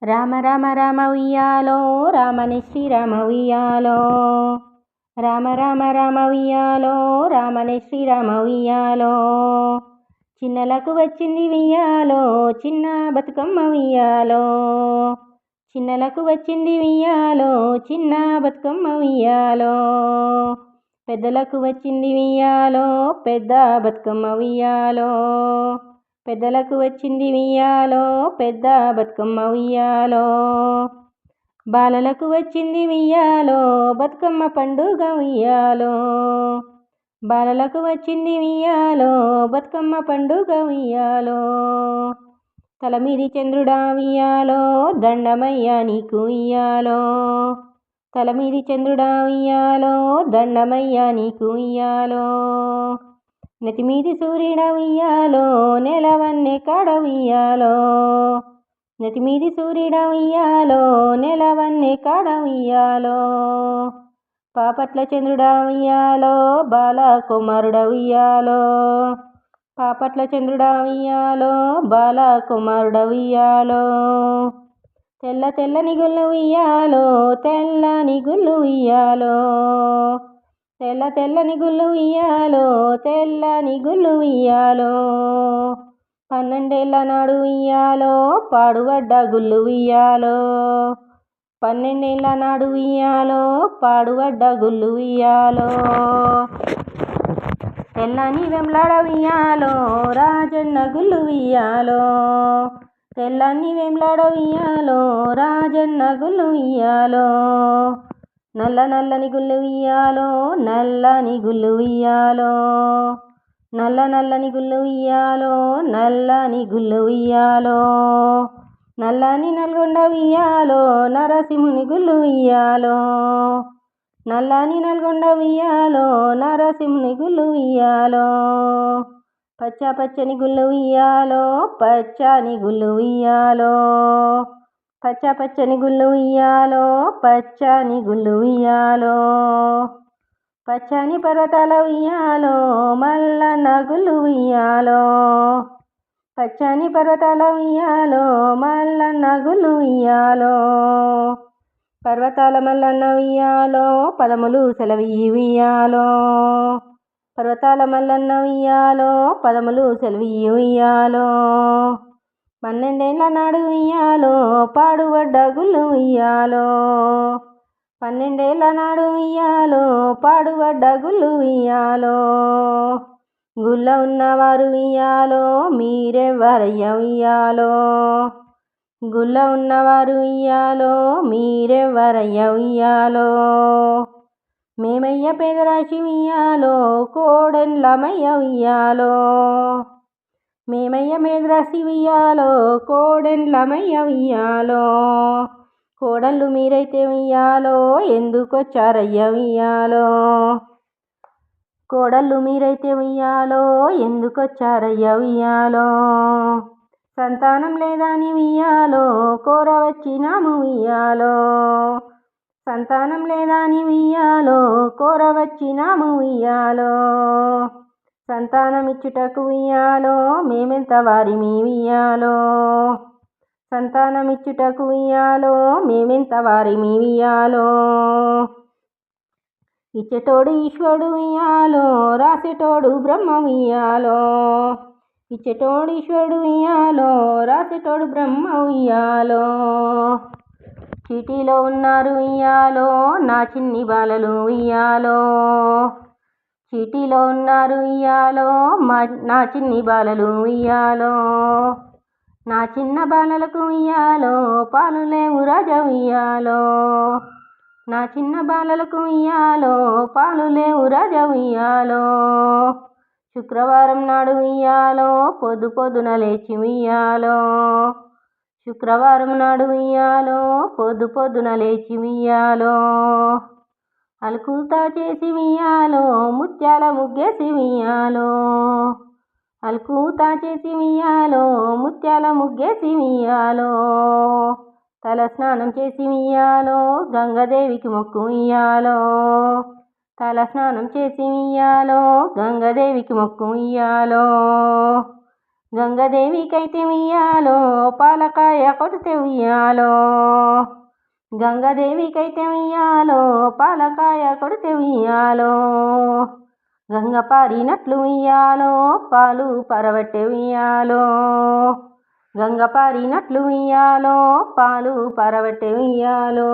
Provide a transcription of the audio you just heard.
రామ రామ రామ ఉయ్యాలో రామని శ్రీరామ ఉయ్యాలో. రామ రామ రామ ఉయ్యాలో రామని శ్రీరామ ఉయ్యాలో. చిన్నలకు వచ్చింది ఉయ్యాలో చిన్న బతుకమ్మ ఉయ్యాలో. చిన్నలకు వచ్చింది ఉయ్యాలో చిన్న బతుకమ్మ ఉయ్యాలో. పెద్దలకు వచ్చింది ఉయ్యాలో పెద్ద బతుకమ్మ ఉయ్యాలో. పెద్దలకు వచ్చింది ఉయ్యాలో పెద్ద బతుకమ్మ ఉయ్యాలో. బాలలకు వచ్చింది ఉయ్యాలో బతుకమ్మ పండుగ ఉయ్యాలో. బాలలకు వచ్చింది ఉయ్యాలో బతుకమ్మ పండుగ ఉయ్యాలో. తలమీది చంద్రుడా ఉయ్యాలో దండమయ్య నీకు ఉయ్యాలో. తలమీది చంద్రుడా ఉయ్యాలో దండమయ్య నీకు ఉయ్యాలో. నెతిమీది సూర్యుడ ఉయ్యాలో నెలవన్నె కాడ ఉయ్యాలో. నెతిమీది సూర్యుడ ఉయ్యాలో నెలవన్నె కాడ ఉయ్యాలో. పాపట్ల చంద్రుడ ఉయ్యాలో బాల కుమారుడ ఉయ్యాలో. పాపట్ల చంద్రుడ ఉయ్యాలో బాల కుమారుడ ఉయ్యాలో. తెల్ల తెల్లని గుళ్ళు ఉయ్యాలో తెల్లని గుళ్ళు ఉయ్యాలో. తెల్ల తెల్లని గుళ్ళు ఉయ్యాలో తెల్లని గుళ్ళు ఉయ్యాలో. 12 ఏళ్ల నాడు ఉయ్యాలో పాడుబడ్డ గుళ్ళు ఉయ్యాలో. 12 ఏళ్ల నాడు ఉయ్యాలో పాడుబడ్డ గుళ్ళు ఉయ్యాలో. తెల్లని వెంలాడ ఉయ్యాలో రాజన్న గుళ్ళు ఉయ్యాలో. తెల్లని వెంలాడ ఉయ్యాలో రాజన్న గుళ్ళు ఉయ్యాలో. నల్ల నల్లని గుళ్ళు ఉయ్యాలో నల్లని గుళ్ళు ఉయ్యాలో. నల్ల నల్లని గుళ్ళు ఉయ్యాలో నల్లని గుళ్ళు ఉయ్యాలో. నల్లని నల్గొండ ఉయ్యాలో నరసింహుని గుళ్ళు ఉయ్యాలో. నల్లని నల్గొండ ఉయ్యాలో నరసింహుని గుళ్ళు ఉయ్యాలో. పచ్చ పచ్చని గుళ్ళు ఉయ్యాలో పచ్చని గుళ్ళు ఉయ్యాలో. పచ్చ పచ్చని గుళ్ళు ఉయ్యాలో పచ్చని గుళ్ళు ఉయ్యాలో. పచ్చని పర్వతాల ఉయ్యాలో మల్లన్న గుళ్ళు ఉయ్యాలో. పచ్చని పర్వతాల ఉయ్యాలో మల్లన్న గుళ్ళు ఉయ్యాలో. పర్వతాల మల్లన్న ఉయ్యాలో పదములు సెలవియ్యి ఉయ్యాలో. పర్వతాల మల్లన్న ఉయ్యాలో పదములు సెలవియ్యి ఉయ్యాలో. 12 ఏళ్ల నాడు ఉయ్యాలో పాడుబడ్డ గుళ్ళు ఉయ్యాలో. 12 ఏళ్ల నాడు ఉయ్యాలో పాడుబడ్డ గుళ్ళు ఉయ్యాలో. గుళ్ళ ఉన్నవారు ఉయ్యాలో మీరెవ్వరయ్య ఉయ్యాలో. గుళ్ళ ఉన్నవారు ఉయ్యాలో మీరెవ్వరయ్య ఉయ్యాలో. మేమయ్య పేదరాశి ఉయ్యాలో కోడెండ్లమయ్య ఉయ్యాలో. మేమయ్య మేద్రాసి ఉయ్యాలో కోడెండ్లమయ్య ఉయ్యాలో. కోడళ్ళు మీరైతే ఉయ్యాలో ఎందుకొచ్చారయ్య ఉయ్యాలో. కోడళ్ళు మీరైతే ఉయ్యాలో ఎందుకొచ్చారయ్య ఉయ్యాలో. సంతానం లేదని ఉయ్యాలో కోరవచ్చినాము ఉయ్యాలో. సంతానం లేదని ఉయ్యాలో కోరవచ్చినాము ఉయ్యాలో. సంతానమిచ్చుటకు ఉయ్యాలో మేమెంత వారిమి ఉయ్యాలో. సంతానమిచ్చుటకు ఉయ్యాలో మేమెంత వారిమి ఉయ్యాలో. ఇచ్చేటోడు ఈశ్వరుడు ఉయ్యాలో రాసేటోడు బ్రహ్మ ఉయ్యాలో. ఇచ్చేటోడు ఈశ్వరుడు ఉయ్యాలో రాసేటోడు బ్రహ్మ ఉయ్యాలో. చీటీలో ఉన్నారు ఉయ్యాలో నా చిన్ని బాలలు ఉయ్యాలో. చీటీలో ఉన్నారు ఉయ్యాలో నా చిన్ని బాలలు ఉయ్యాలో. నా చిన్న బాలలకు ఉయ్యాలో పాలు లేవు రాజా ఉయ్యాలో. నా చిన్న బాలలకు ఉయ్యాలో పాలు లేవు రాజా ఉయ్యాలో. శుక్రవారం నాడు ఉయ్యాలో పొద్దు పొద్దున లేచి ఉయ్యాలో. శుక్రవారం నాడు ఉయ్యాలో పొద్దు పొద్దున లేచి ఉయ్యాలో. అలుకుతా చేసి ఉయ్యాలో ముత్యాల ముగ్గేసి ఉయ్యాలో. అలుకుతా చేసి ఉయ్యాలో ముత్యాల ముగ్గేసి ఉయ్యాలో. తల స్నానం చేసి ఉయ్యాలో గంగాదేవికి మొక్కు ఉయ్యాలో. తల స్నానం చేసి ఉయ్యాలో గంగాదేవికి మొక్కు ఉయ్యాలో. గంగదేవికైతే ఉయ్యాలో పాలకాయ కొడితే ఉయ్యాలో. గంగదేవికైతే ఉయ్యాలో పాలకాయ కొడితే ఉయ్యాలో. గంగ పారినట్లు ఉయ్యాలో పాలు పరవట్టె ఉయ్యాలో. గంగ పారినట్లు ఉయ్యాలో పాలు పరవట్టె ఉయ్యాలో.